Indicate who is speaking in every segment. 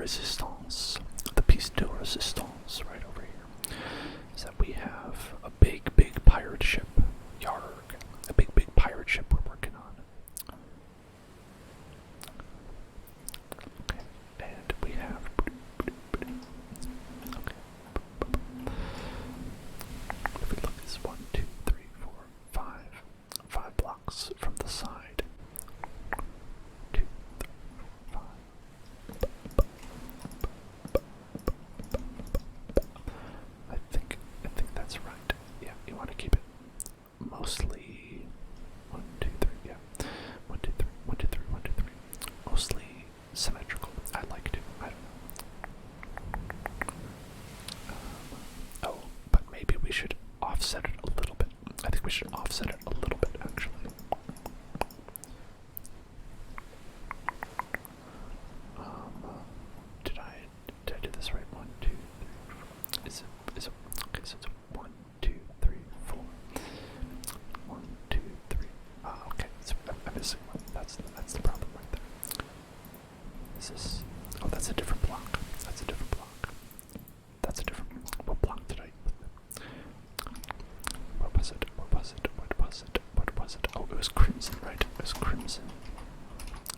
Speaker 1: resistance, the piece de resistance right over here, is that we have a big pirate ship. Yarg. A big pirate ship we're working on. Okay, and we have... Okay. If we look, it's 1, 2, 3, 4, 5. 5 blocks from the side. 2, 3, 4, 5. I think that's right. Yeah, you want to keep it mostly 1, 2, 3. Yeah, 1, 2, 3, 1, 2, 3, 1, 2, 3. Mostly symmetrical. I like to. I don't know. Oh, but maybe we should offset it a little bit. I think we should offset it a little bit, actually. Did I do this right? 1, 2, 3, 4. Is it okay? So it's 1, 2, 3, 4. 1, 2, 3. Oh, okay. So I'm missing one. That's the problem right there. Is this? Oh, that's a different block. That's a different block. That's a different. What block did I? What was it? What was it? What was it? What was it? Oh, it was crimson, right? It was crimson.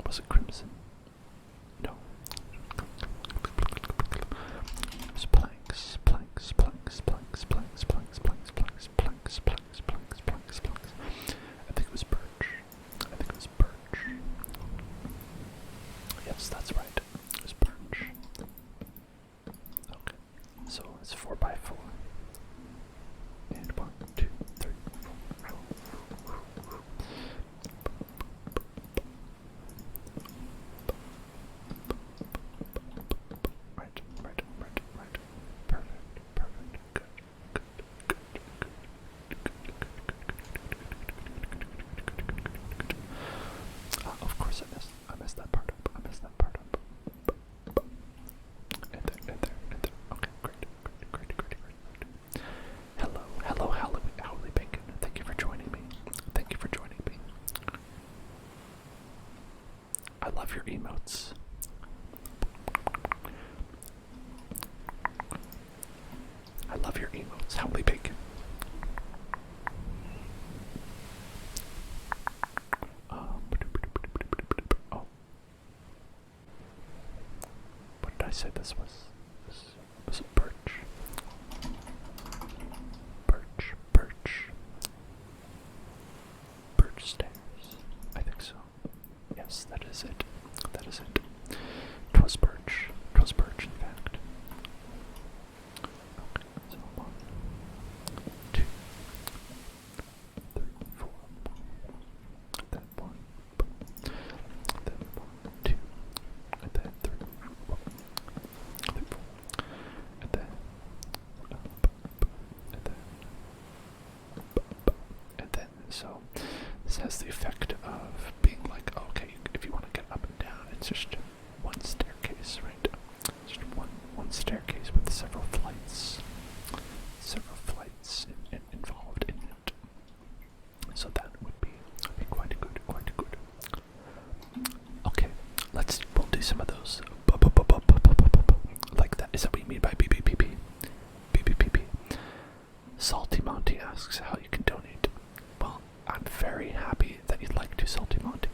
Speaker 1: Was it crimson? No. It was planks, planks, planks, planks, planks, planks, planks, planks, planks, planks, planks, planks, planks. I think it was birch. I think it was birch. Yes, that's right. It was birch. Okay. So it's 4 by 4. And 1, 2, 3, 4. Right. Perfect. Good. Of course I messed that part up. And there. Okay, great. Hello, Howley Bacon. Thank you for joining me. I love your emotes. Howley Bacon. Oh. What did I say this was? This was a birch. Birch stairs. I think so. Yes, that is it. 'Twas birch, in fact. Okay, so 1, 2, 3, 4. Then 1, then 1, 2, and then 3, 4, and then and then so this has the effect of being like, okay, if you want to get up and down, it's just one staircase, right? Just one staircase with several flights involved in it. So that would be quite good. Okay, we'll do some of those. Like that. Is that what you mean by BBPP? BBPP. Salty Monty asks how you can donate. Well, I'm very happy that you'd like to, Salty Monty.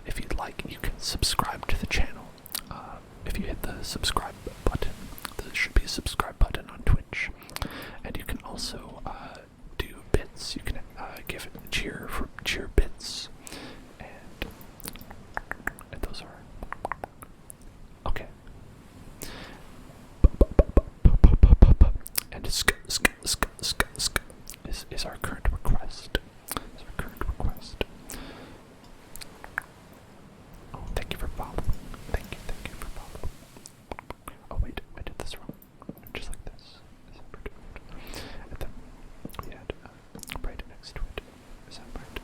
Speaker 1: If you'd like, you can subscribe to the channel. If you hit the subscribe button, there should be a subscribe button on Twitch. And you can also do bits. You can give it cheer bits. And those are... Okay. And is our current request. Oh, thank you for following. Thank you for following. Oh wait, I did this wrong. Just like this. And then we had right next to it. Is that right?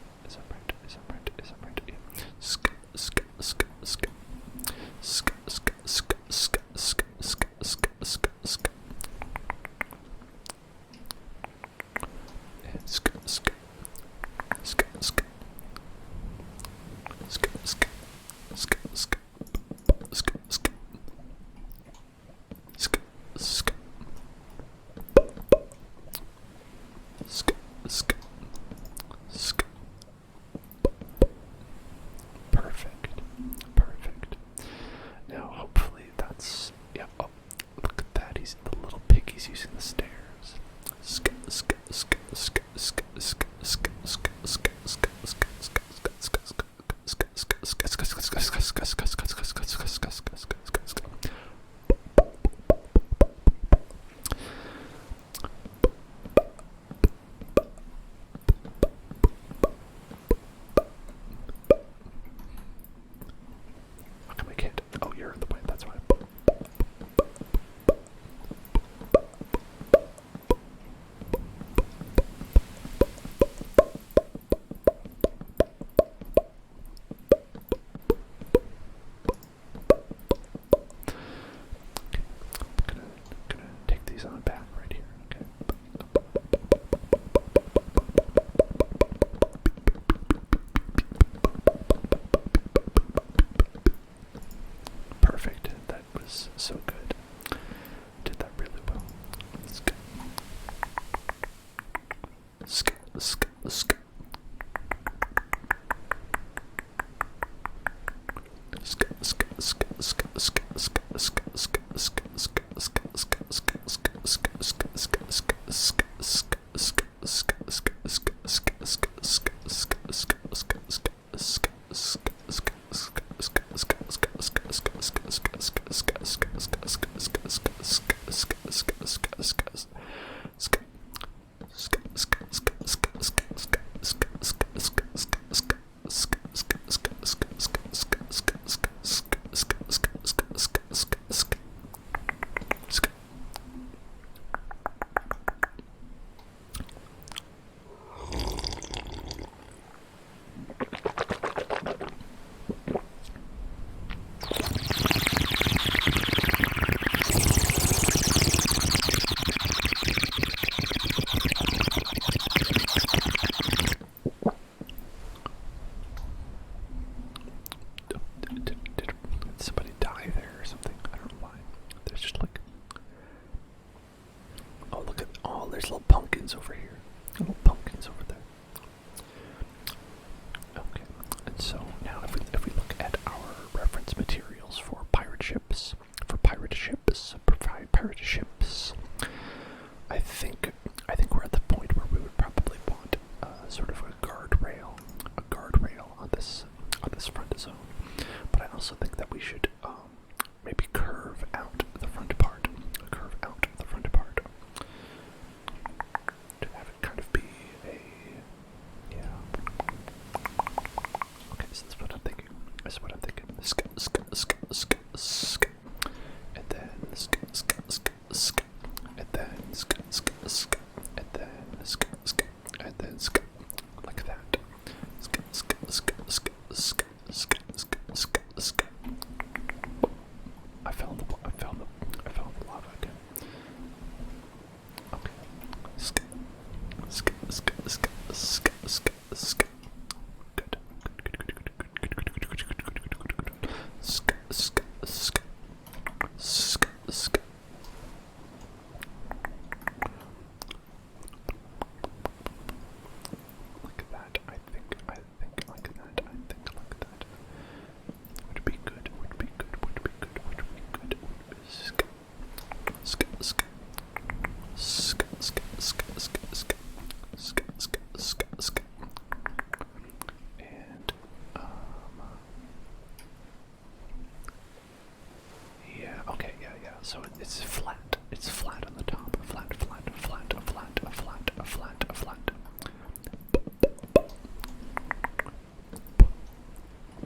Speaker 1: So it's flat. It's flat on the top. Flat, flat, flat, flat, flat, flat, flat.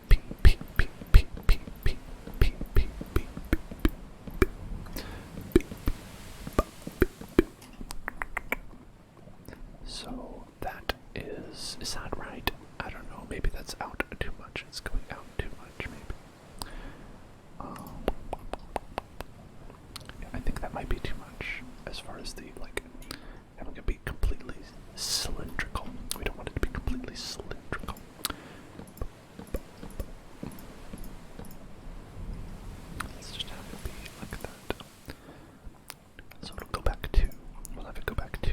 Speaker 1: P, P, P, P, P, P, P, P, P. So that is that right? I don't know, maybe that's out too much. It's going out too much, maybe. Yeah, I think that might be too much as far as the, like, having it be completely cylindrical. We don't want it to be completely cylindrical. Let's just have it be like that. So it'll go back to, we'll have it go back to.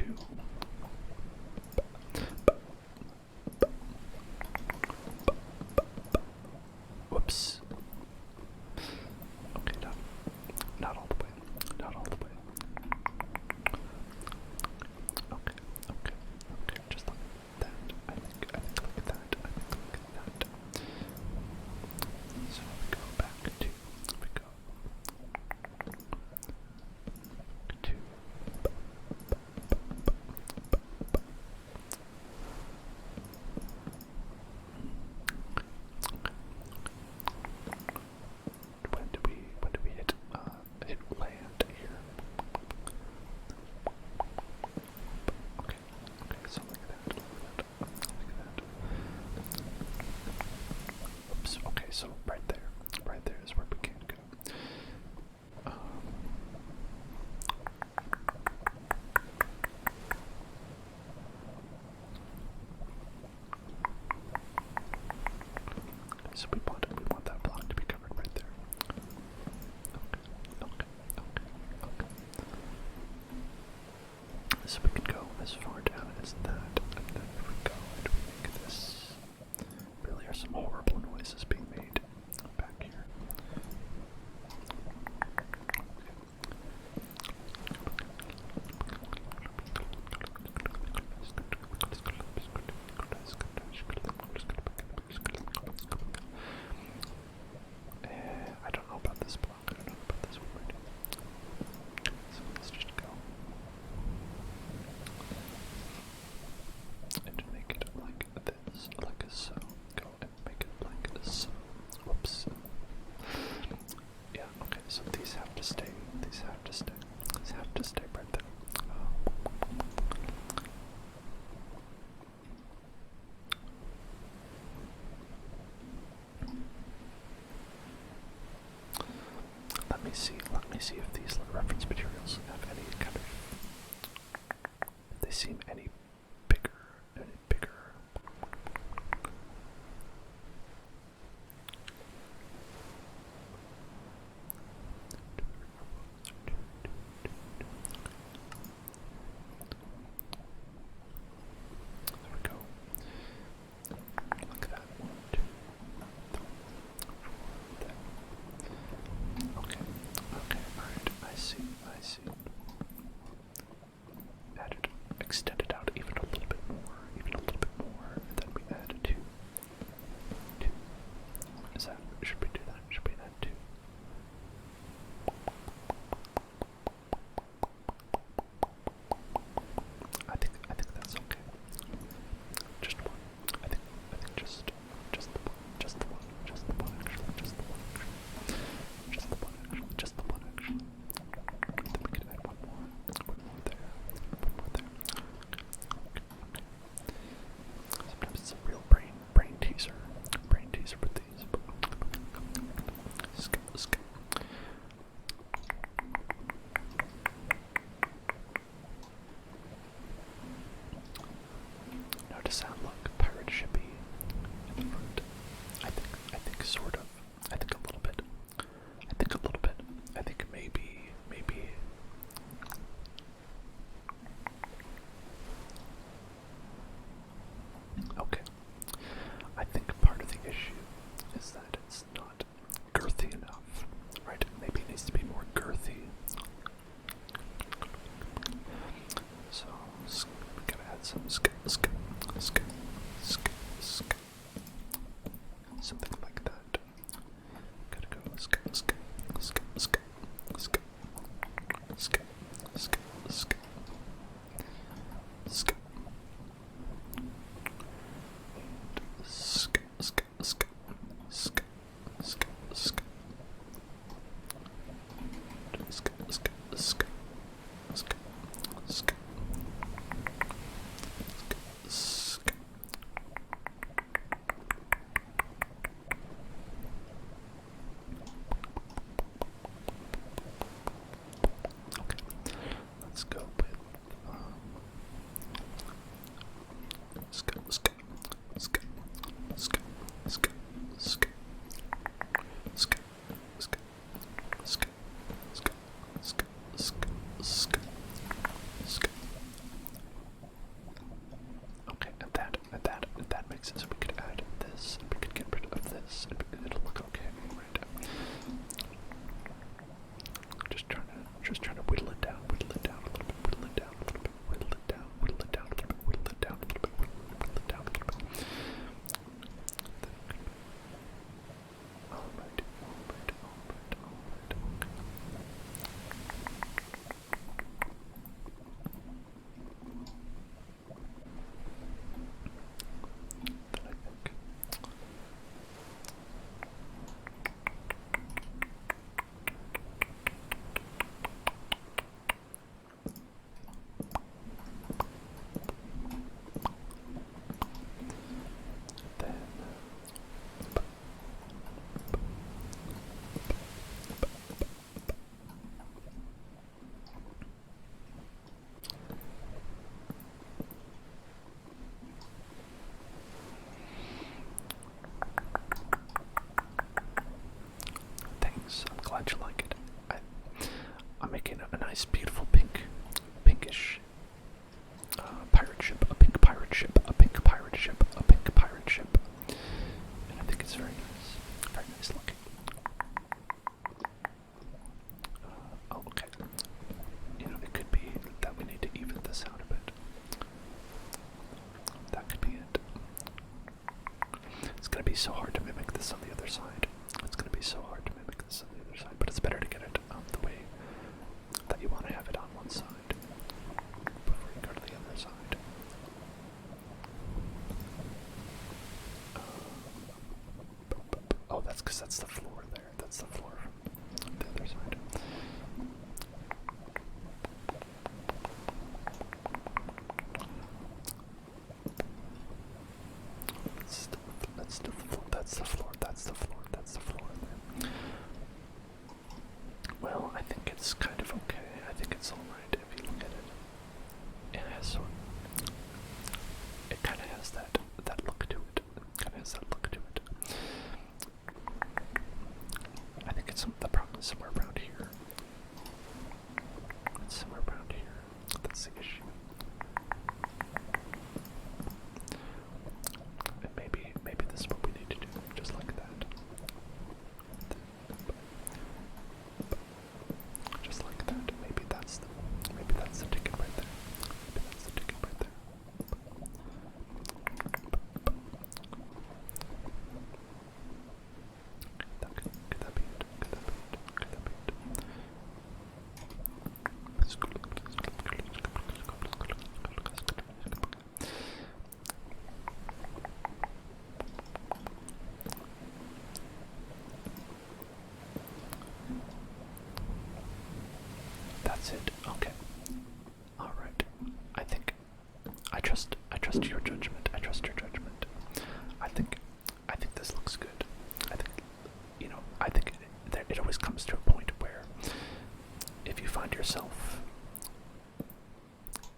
Speaker 1: Whoops. Okay, not all the way. Not all the way. Okay, okay, okay, just like that. I think like that. I think like that. So we go back to, we go to when do we hit land here? Okay, okay, so like that, like that. Oops, okay, so right there is where we can go. So we want that block to be covered right there. Okay. So we can go as far down as that, and then if we go and we make this, really are some horrible noises being made back here. I don't know about this block. I don't know about this one right here. So let's just go and make it like this, like so. Go and make it like so. Whoops. Yeah, okay, so these have to stay. These have to stay. These have to stay right there. Let me see if these reference materials have any kind of, if they seem any bigger, There we go. Like that. 1, 2, 3, 4, there. Okay, alright, I see. Added, extended out gonna be so hard to mimic this on the other side. It's gonna be so hard to mimic this on the other side, but it's better to get it the way that you want to have it on one side before you go to the other side. Oh, that's because that's the floor there. That's the floor from the other side. That's the floor. That's the floor. That's the floor. That's the floor there. Well, I think it's kind of okay. I think it's alright if you look at it. It has sort of, it kind of has that look to it. Kind of has that look to it. I think it's the problem is somewhere around here. It's somewhere around here. That's the issue. And maybe this is what we need to do, just like that. Just like that. Maybe that's the ticket right there. Maybe that's the ticket right there. Could that be it? Could that be it? Could that be it? That's it. Okay. All right. I trust your judgment. I trust your judgment. I think this looks good. I think it always comes to a point where if you find yourself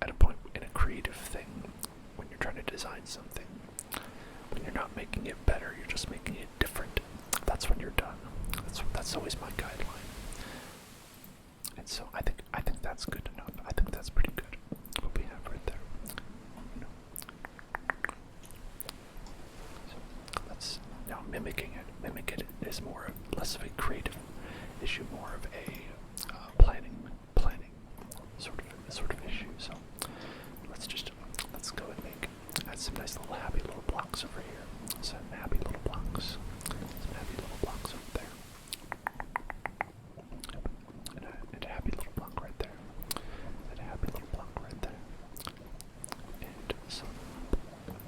Speaker 1: at a point in a creative thing when you're trying to design something, when you're not making it better, you're just making it different. That's when you're done. That's always my guideline. And so I think that's good enough. I think that's pretty good. What we have right there. So let's now mimicking it. Mimic it is less of a creative issue, more of a planning sort of issue. So let's go and add some nice little happy little blocks over here. Some happy little blocks. Some happy little blocks over there. And a happy little block right there. And a happy little block right there. And some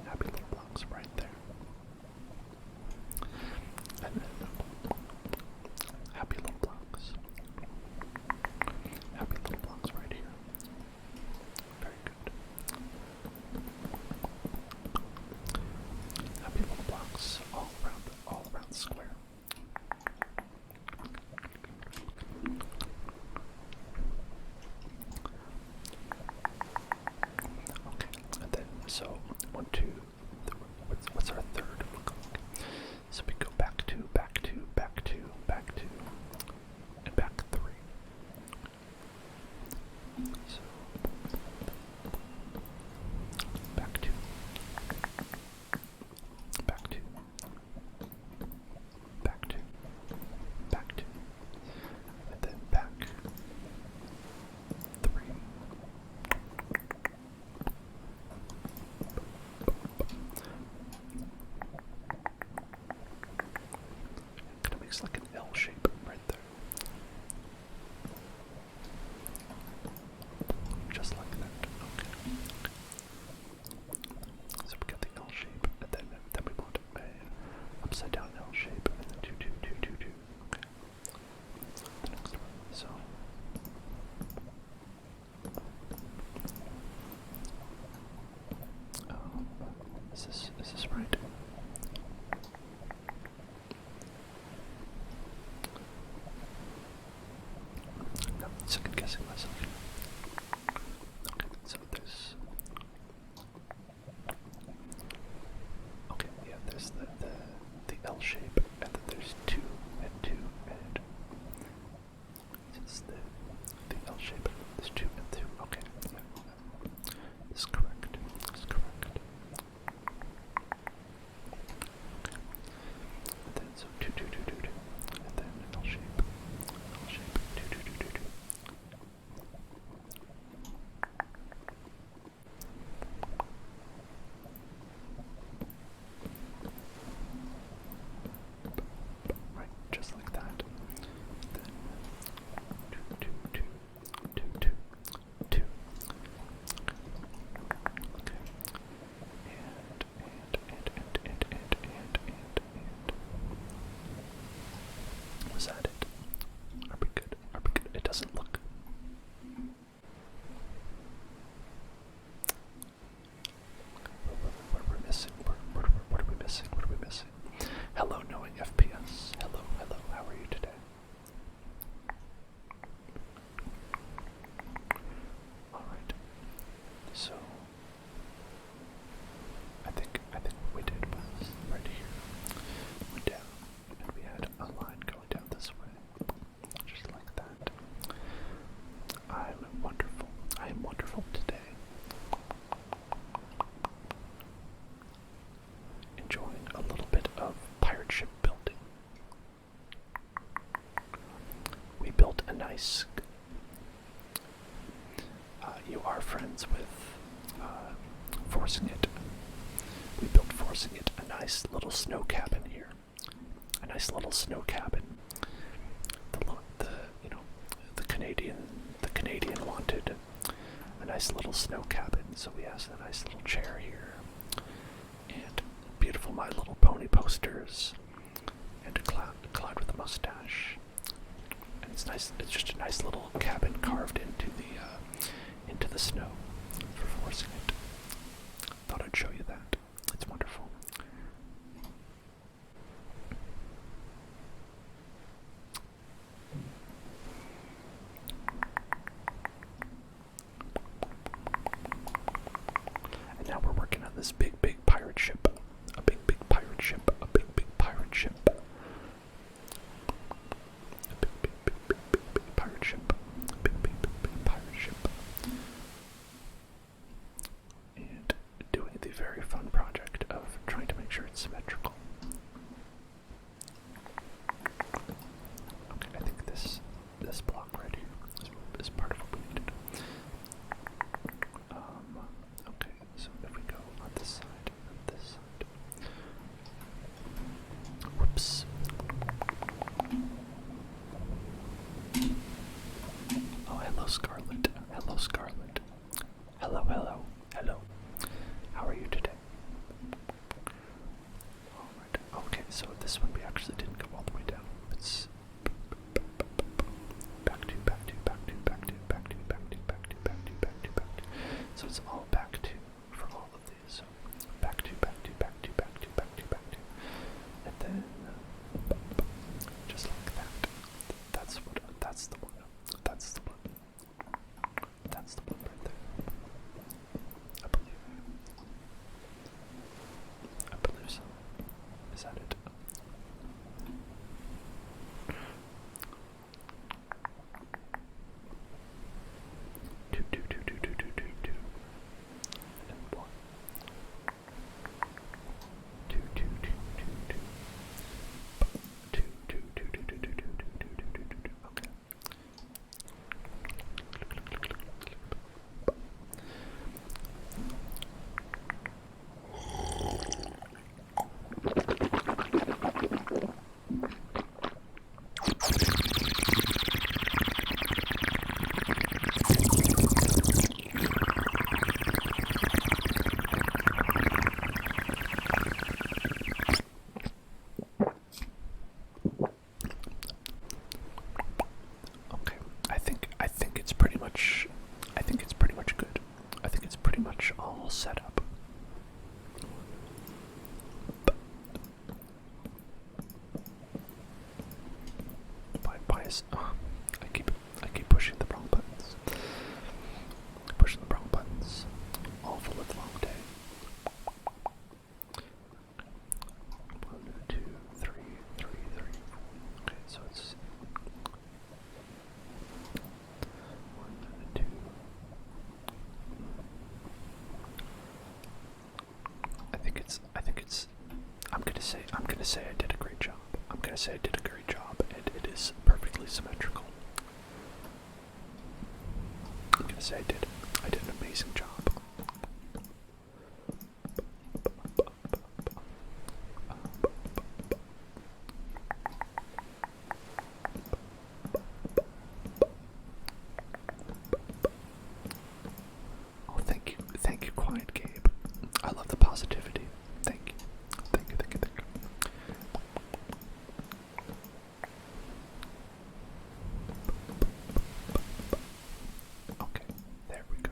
Speaker 1: happy little blocks right there. And then happy little blocks. Happy little blocks right here. Very good. Happy little blocks all around the square. Okay, and then so 1, 2. What's our third look like? So we go back to, and back 3. So back 2, back 2, back 2, back 2, and then back 3. Kind of makes like an L shape right there. Just like that. Okay. So we got the L shape, and then we want a upside down L shape, and then 2, 2, 2, 2, 2. Okay. The next one. So. Is this right? No, second guessing myself here. Okay, so there's. Okay, yeah, there's the L pirate ship building. We built a nice... you are friends with Forcing It. We built Forcing It a nice little snow cabin here. A nice little snow cabin. The Canadian wanted a nice little snow cabin, so we asked a nice little chair here, and beautiful My Little Pony posters, and a cloud with a mustache. And it's nice. It's just a nice little cabin carved into the snow for Forcing It. Thought I'd show you that. It's wonderful. And now we're working on this big pirate ship. A big pirate ship. A big pirate ship. A big pirate ship. A big pirate ship. And doing the very fun project of trying to make sure it's symmetrical. Okay, I think this block right here is part of what we need to do. Okay, so if we go on this side, Whoops. Oh, hello, Scarlet. Hello, Scarlet. Hello. How are you today? Alright, okay, so this one we actually didn't go all the way down. It's back to. So it's all back to for all of these. So back to. And then just like that. That's the one. That's the one right there. I believe so. Is that it? Two. And one. Two. Okay. Okay, I think it's pretty much good. I think it's pretty much all set up. I keep pushing the wrong buttons. All for the long day. 1, 2, 3, 4. Okay, so it's 1, 2. I think it's. I'm gonna say I did a great job. And it is perfectly symmetrical. I'm gonna say I did an amazing job. Oh, thank you, Quiet Gabe. I love the positivity. Thank you. Okay, there we go.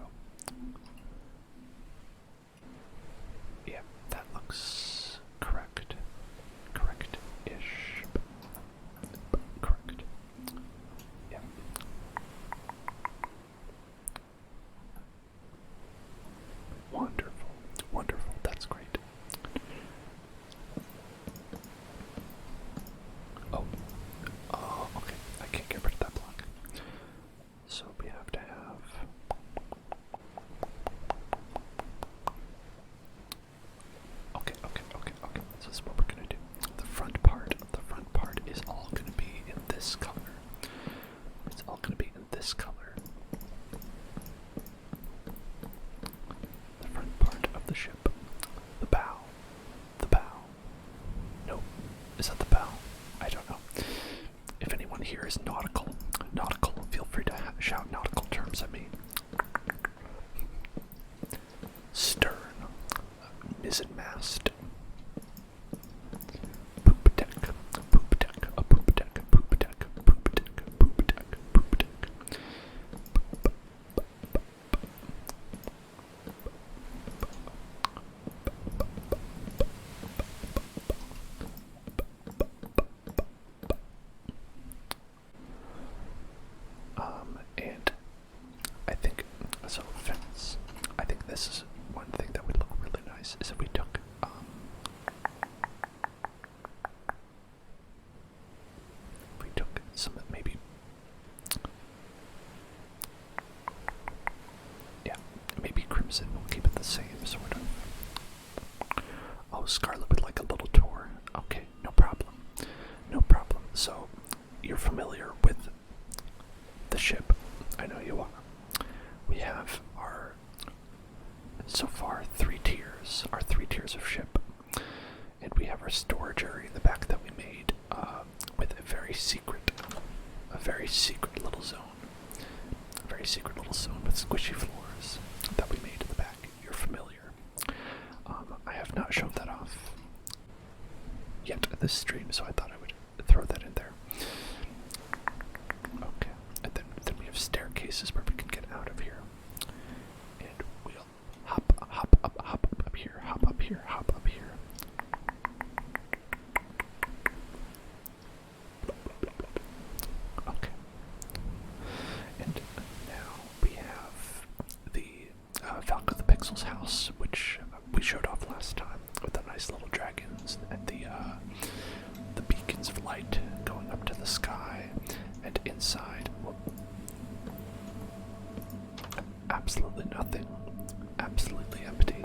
Speaker 1: our storage area in the back that we made with a very secret little zone. A very secret little zone with squishy floors that we made in the back. You're familiar. I have not shown that off yet in this stream, so I thought I would throw that in there. Okay, and then we have staircases where we can get out of here. And we'll hop up here, hop up here, hop up here. Okay. And now we have the Falco the Pixel's house, which we showed off last time with the nice little dragons and the beacons of light going up to the sky, and inside, well, absolutely nothing, absolutely empty.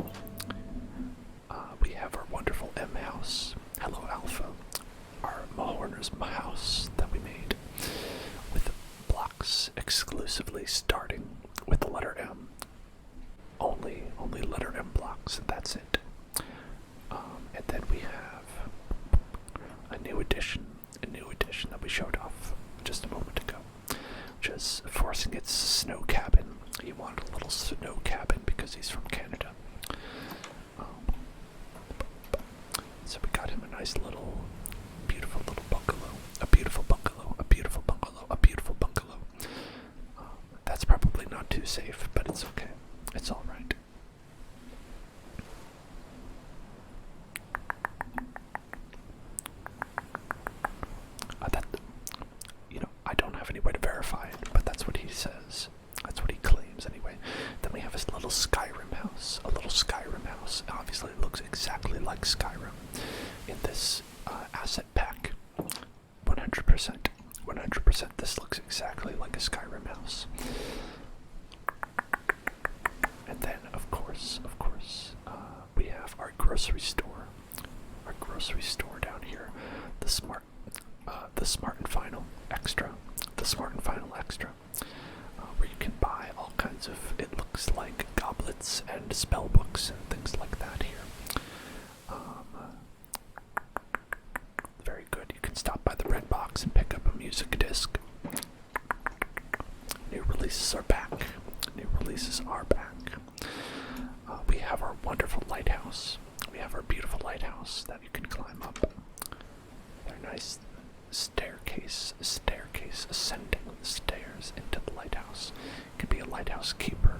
Speaker 1: We have our wonderful M house. Hello, Alpha. Our Mahorner's house that we made with blocks exclusively starting with the letter M. Only letter M blocks, and that's it. And then we have a new addition that we showed off just a moment ago, which is Forcing Its snow cabin. He wanted a little snow cabin because he's from Canada. So we got him a nice little, beautiful little bungalow. A beautiful bungalow, a beautiful bungalow, a beautiful bungalow. That's probably not too safe, but it's okay. It's alright. I don't have any way to verify it, but that's what he says. That's what he claims anyway. Then we have his little Skyrim house. A little Skyrim house. Obviously it looks exactly like Skyrim in this asset pack. 100%. 100% this looks exactly like a Skyrim house. And then, of course, we have our grocery store. Our grocery store down here. The Smart and Final Extra. The Smart and Final Extra. Where you can buy all kinds of, it looks like goblets and spell books and things like that here. Very good. You can stop by the red box and pick up a music disc. New releases are back. New releases are back. We have our wonderful lighthouse. We have our beautiful lighthouse that you can climb up. They're nice staircase, ascending the stairs into the lighthouse. You can be a lighthouse keeper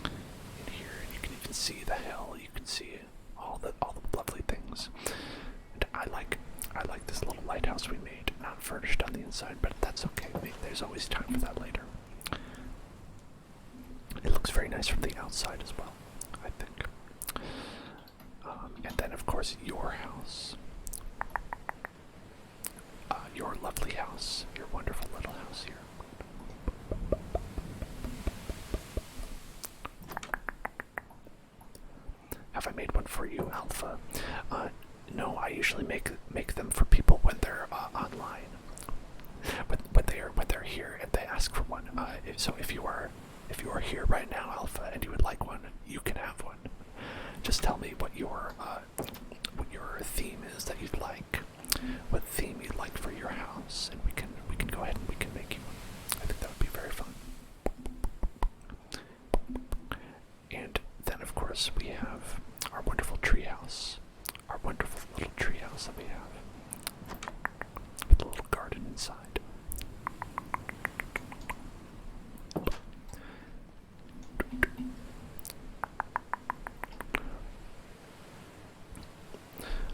Speaker 1: in here, and you can even see the hill. You can see all the lovely things. And I like this little lighthouse we made. Not furnished on the inside, but that's okay. There's always time for that later. It looks very nice from the outside as well, I think. And then, of course, your house. Your lovely house. Your wonderful little house here. Have I made one for you, Alpha? No, I usually make them for people when they're online. When they're here and they ask for one. So if you are here right now, Alpha, and you would like one, you can have one. Just tell me what your theme is that you'd like. What theme you'd like for your house, and we can go ahead and we can make you one. I think that would be very fun. And then, of course, we have our wonderful treehouse. Our wonderful little treehouse that we have. With a little garden inside.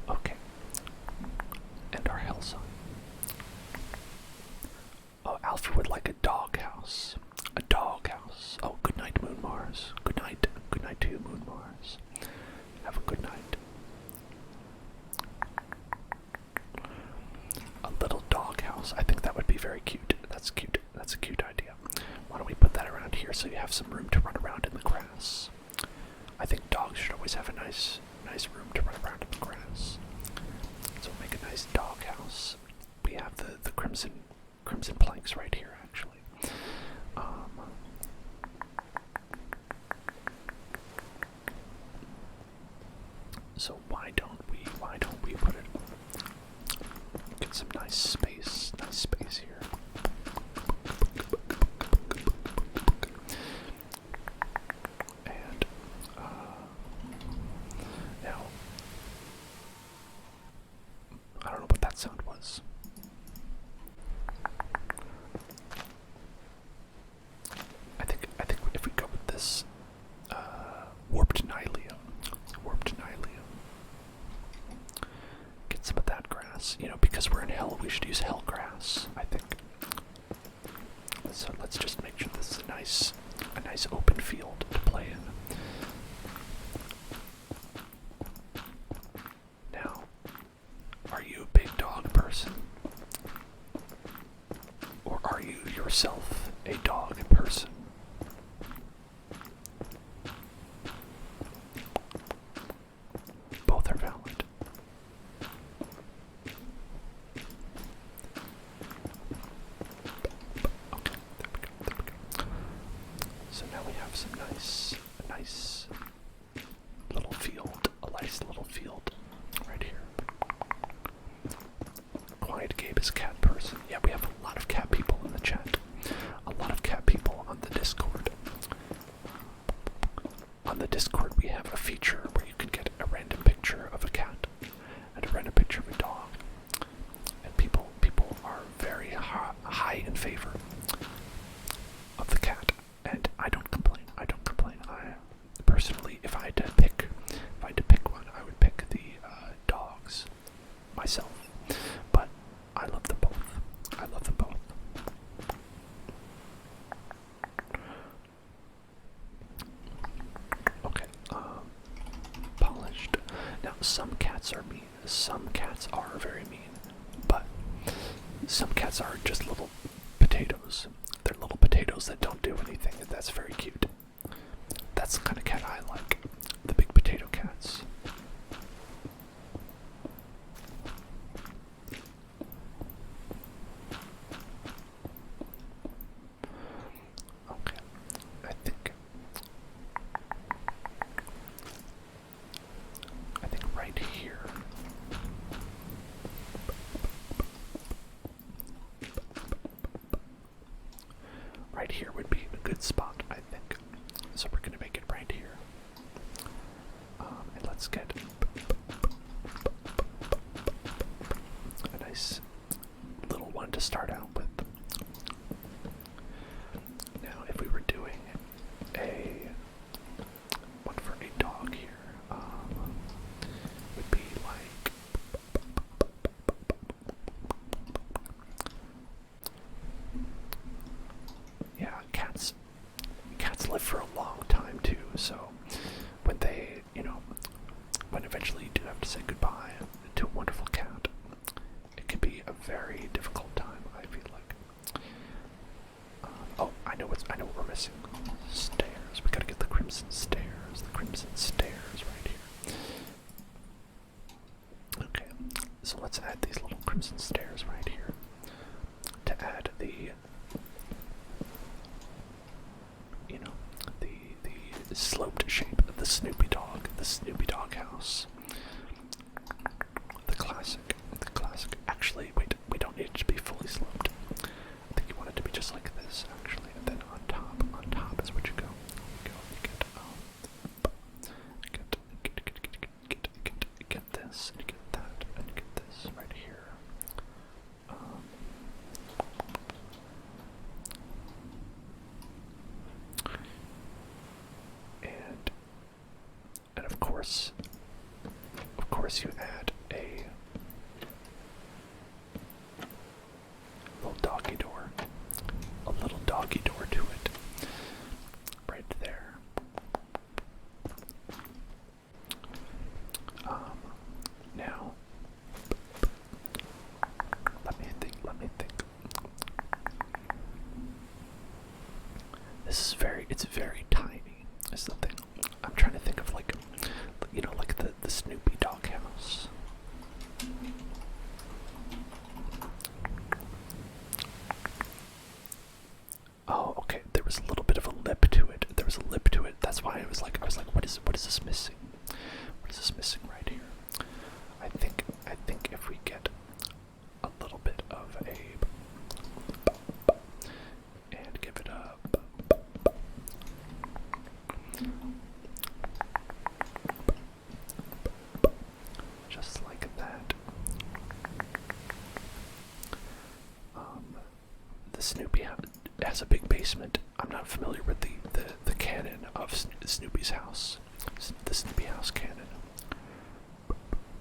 Speaker 1: Okay. And our hillside. Oh, Alfred would like a doghouse. A doghouse. Oh, good night, Moon Mars. Good night. Good night to you, Moon Mars. Have a good night. A little doghouse. I think that would be very cute. That's cute. That's a cute idea. Why don't we put that around here so you have some room to run around in the grass? I think dogs should always have a nice room to run around in the grass. So make a nice doghouse. We have the crimson planks right here, actually. So why don't we put it sound was. I think if we go with this warped nylium, get some of that grass. You know, because we're in hell, we should use hell grass, I think. So let's just make sure this is a nice open field to play in. Now, are you a big dog person? Or are you yourself a dog person? Both are valid. Okay, there we go. So now we have some a nice little field, right here. Quiet Gabe is a cat person. Yeah, we have a lot of cat people in the chat. A lot of cat people on the Discord. On the Discord, we have a feature where you can get a random picture of a cat and a random picture of a dog. And people are very high in favor of the cat. And I don't complain. I personally, if I had to pick one, I would pick the dogs myself. But I love them both. Okay, polished. Now, some cats are mean. Some cats are very mean. But some cats are just little potatoes. They're little potatoes that don't do anything, and that's very cute. That's the kind of cat I like. The big potato cats. Okay, I think right here. Right here would be a good spot, I think. So we're gonna make it right here. And let's get a nice little one to start out with. Now, if we were doing one for a dog here, would be like yeah, cats live for a long time too, so when they, when eventually you do have to say goodbye to a wonderful cat, it can be a very difficult time, I feel like. Oh, I know what we're missing. Stairs. We gotta get the crimson stairs. Right here. Okay, so let's add these little crimson stairs right here to add the sloped shape of the Snoopy Dog house. The classic. Actually, wait, we don't need it to be fully sloped. I think you want it to be just like this, actually. And then on top is what you go. Get this, and you get that, and you get this right here. And of course you add a Snoopy has a big basement. I'm not familiar with the canon of Snoopy's house. The Snoopy house canon.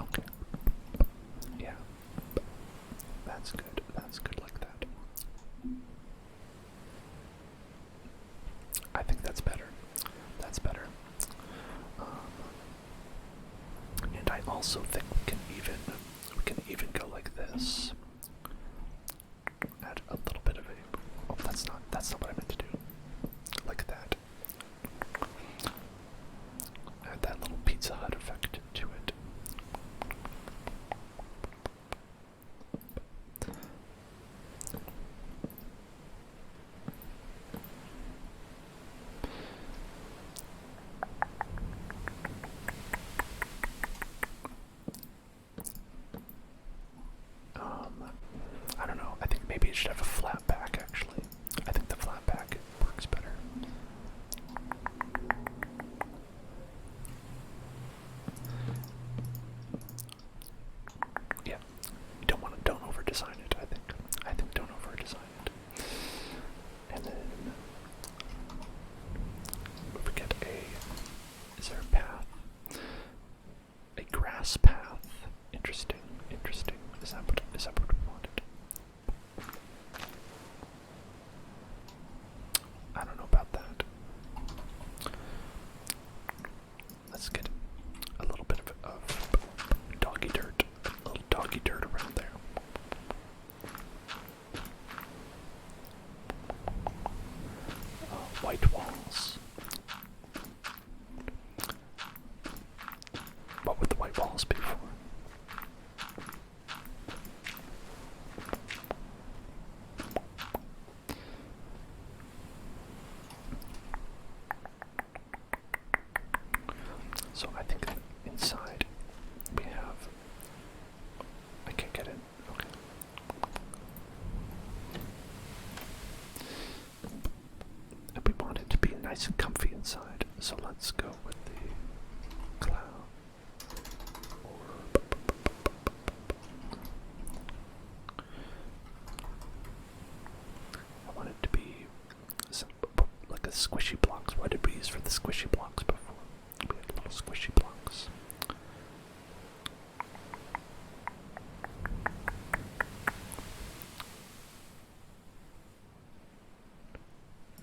Speaker 1: Okay. Yeah. That's good. That's good like that. I think that's better. That's better. And I also think we can even go like this. Add a little bit of a. Oh, that's not what I meant to do. Like that. Add that little Pizza Hut effect to it. I don't know. I think maybe it should have a flat back, actually. I think the flat back works better. Yeah. You don't over design it, I think. Don't over design it. And then we get is there a path? A grass path. Interesting. Is that what we wanted? I don't know about that. Let's get a little bit of doggy dirt. A little doggy dirt around there. White walls. What would the white walls be for? So I think inside we have. I can't get in. Okay. And we want it to be nice and comfy inside. So let's go with the cloud. I want it to be like a squishy blocks. What did we use for the squishy blocks before? We had little squishy blocks.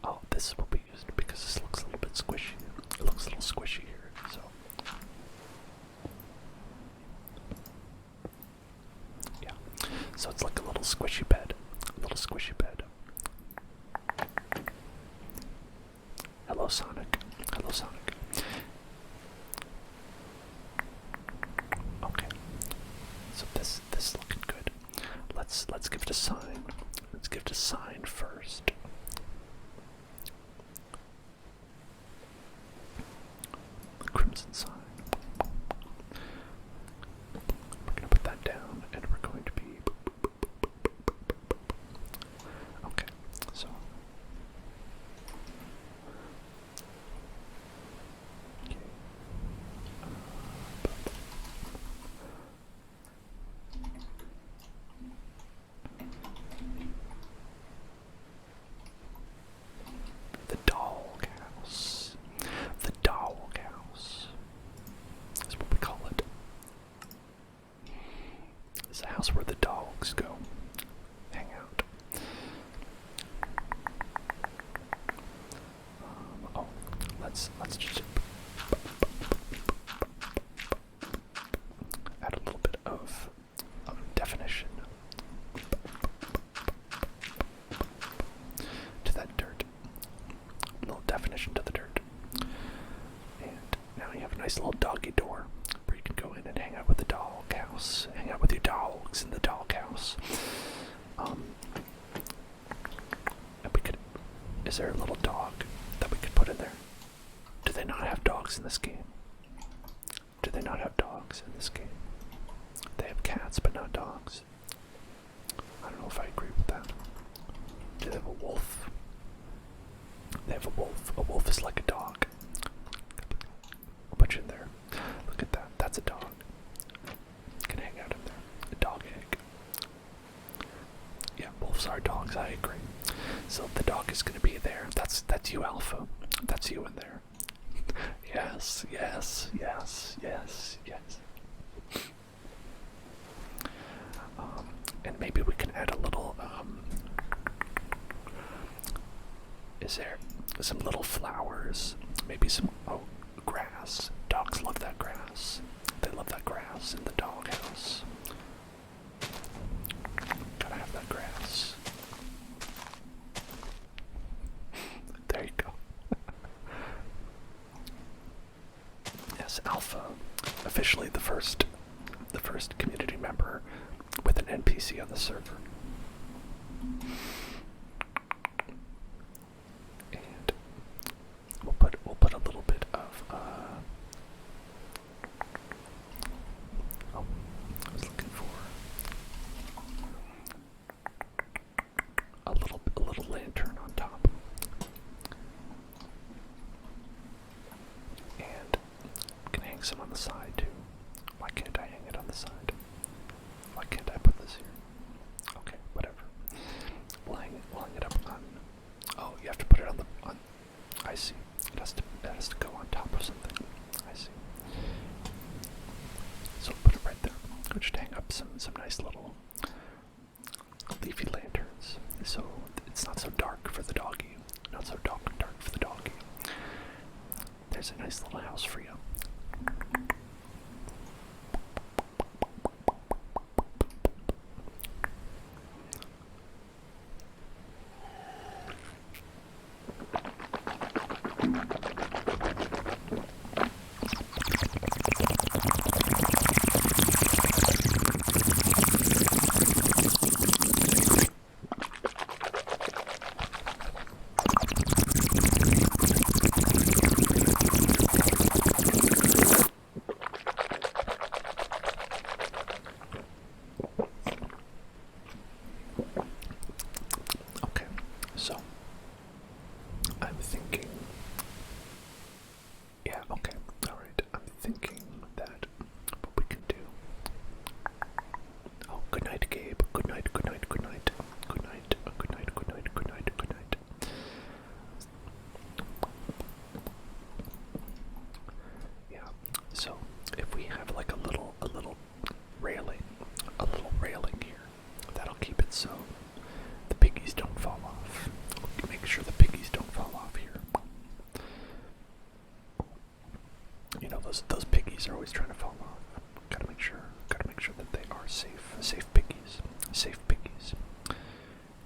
Speaker 1: Oh, this is what we used because this looks a little bit squishy. It looks a little squishy here, so. Yeah. So it's like a little squishy bed. Hello, Sonic. Okay. So this looking good. Let's give it a sign. Let's give it a sign first. The crimson sign. We're gonna put that down, and we're going to be. Okay. So. The doghouse. The doghouse is what we call it. It's a house where the dogs go hang out. Oh, let's just add a little bit of definition to that dirt. A little definition to the dirt. And now you have a nice little doggy door where you can go in and hang out with the doghouse. Hang out with your dogs in the doghouse. And we could. Is there a little dog that we could put in there? Do they not have dogs in this game? They have cats, but not dogs. I don't know if I agree with that. Do they have a wolf? They have a wolf. A wolf is like a dog. I'll put you in there. Look at that. That's a dog. You can hang out in there. A dog egg. Yeah, wolves are dogs. I agree. So the dog is gonna be there. That's you, Alpha. That's you in there. Yes, yes, yes, yes, yes. And maybe we can add a little, is there some little flowers? Maybe some, grass. Dogs love that grass. They love that grass in the doghouse. Gotta have that grass. There you go. Yes, Alpha, officially the first community member with an NPC on the server. And we'll put a little bit of I was looking for a little lantern on top. And I'm gonna hang some on the side too. Why can't I hang it on the side? Why can't I put this here? Okay, whatever. We'll hang it up on. Oh, you have to put it on the. I see. It has to go on top of something. I see. So put it right there. We'll just hang up some nice little leafy lanterns. So it's not so dark for the doggy. Not so dark for the doggy. There's a nice little house for you. So the piggies don't fall off. Make sure the piggies don't fall off here. You know, those piggies are always trying to fall off. Gotta make sure that they are safe. Safe piggies. Safe piggies.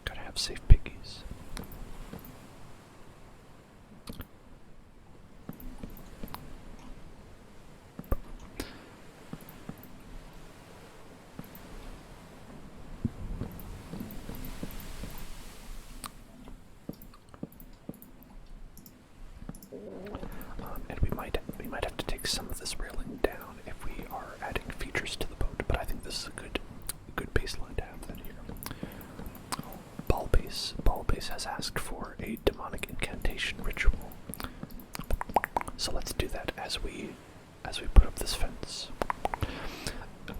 Speaker 1: Gotta have safe piggies. And we might have to take some of this railing down if we are adding features to the boat, but I think this is a good baseline to have that here. Ballbase has asked for a demonic incantation ritual. So let's do that as we put up this fence.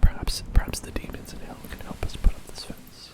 Speaker 1: Perhaps the demons in hell can help us put up this fence.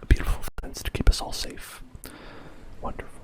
Speaker 1: A beautiful fence to keep us all safe. Wonderful.